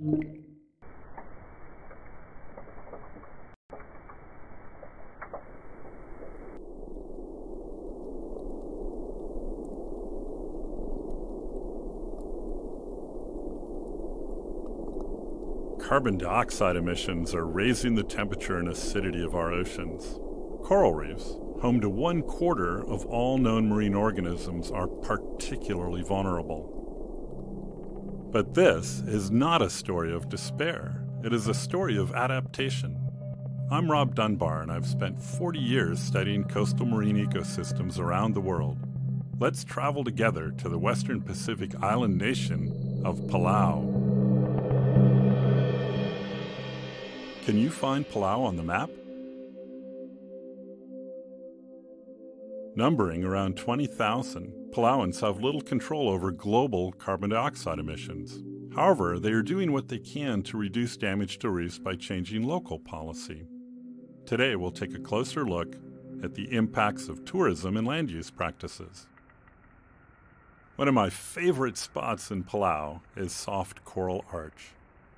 Carbon dioxide emissions are raising the temperature and acidity of our oceans. Coral reefs, home to 1/4 of all known marine organisms, are particularly vulnerable. But this is not a story of despair. It is a story of adaptation. I'm Rob Dunbar, and I've spent 40 years studying coastal marine ecosystems around the world. Let's travel together to the Western Pacific island nation of Palau. Can you find Palau on the map? Numbering around 20,000, Palauans have little control over global carbon dioxide emissions. However, they are doing what they can to reduce damage to reefs by changing local policy. Today, we'll take a closer look at the impacts of tourism and land use practices. One of my favorite spots in Palau is Soft Coral Arch.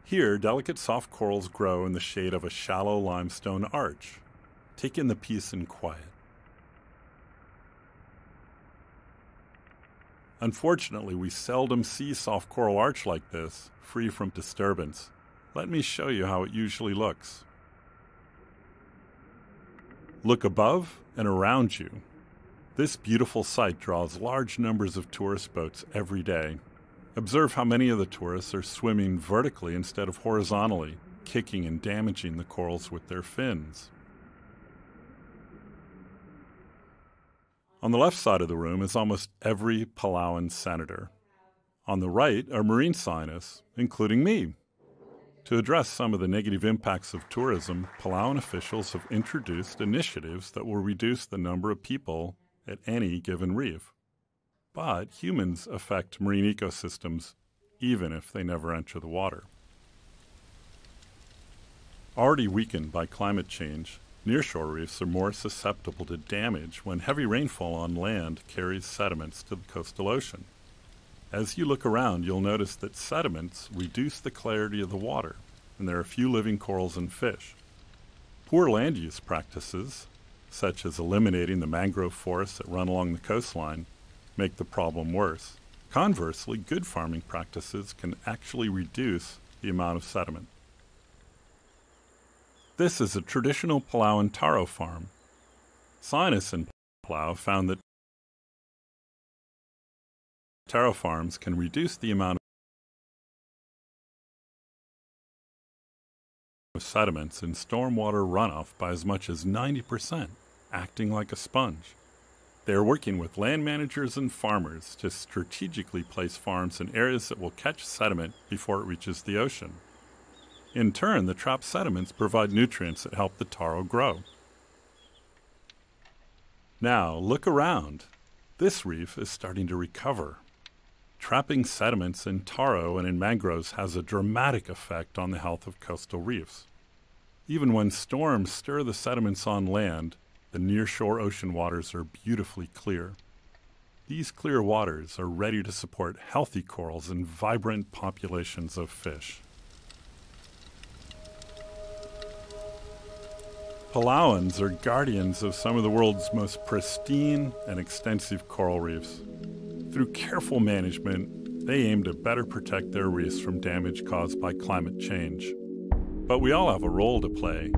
Here, delicate soft corals grow in the shade of a shallow limestone arch. Take in the peace and quiet. Unfortunately, we seldom see soft coral arch like this, free from disturbance. Let me show you how it usually looks. Look above and around you. This beautiful sight draws large numbers of tourist boats every day. Observe how many of the tourists are swimming vertically instead of horizontally, kicking and damaging the corals with their fins. On the left side of the room is almost every Palauan senator. On the right are marine scientists, including me. To address some of the negative impacts of tourism, Palauan officials have introduced initiatives that will reduce the number of people at any given reef. But humans affect marine ecosystems even if they never enter the water. Already weakened by climate change, nearshore reefs are more susceptible to damage when heavy rainfall on land carries sediments to the coastal ocean. As you look around, you'll notice that sediments reduce the clarity of the water, and there are few living corals and fish. Poor land use practices, such as eliminating the mangrove forests that run along the coastline, make the problem worse. Conversely, good farming practices can actually reduce the amount of sediment. This is a traditional Palauan taro farm. Scientists in Palau found that taro farms can reduce the amount of sediments in stormwater runoff by as much as 90%, acting like a sponge. They are working with land managers and farmers to strategically place farms in areas that will catch sediment before it reaches the ocean. In turn, the trapped sediments provide nutrients that help the taro grow. Now, look around. This reef is starting to recover. Trapping sediments in taro and in mangroves has a dramatic effect on the health of coastal reefs. Even when storms stir the sediments on land, the nearshore ocean waters are beautifully clear. These clear waters are ready to support healthy corals and vibrant populations of fish. Palauans are guardians of some of the world's most pristine and extensive coral reefs. Through careful management, they aim to better protect their reefs from damage caused by climate change. But we all have a role to play.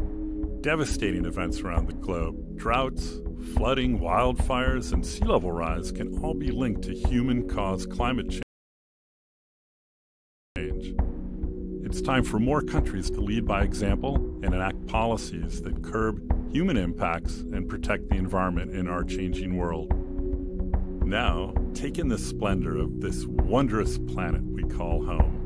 Devastating events around the globe, droughts, flooding, wildfires, and sea level rise can all be linked to human-caused climate change. It's time for more countries to lead by example and enact policies that curb human impacts and protect the environment in our changing world. Now, take in the splendor of this wondrous planet we call home.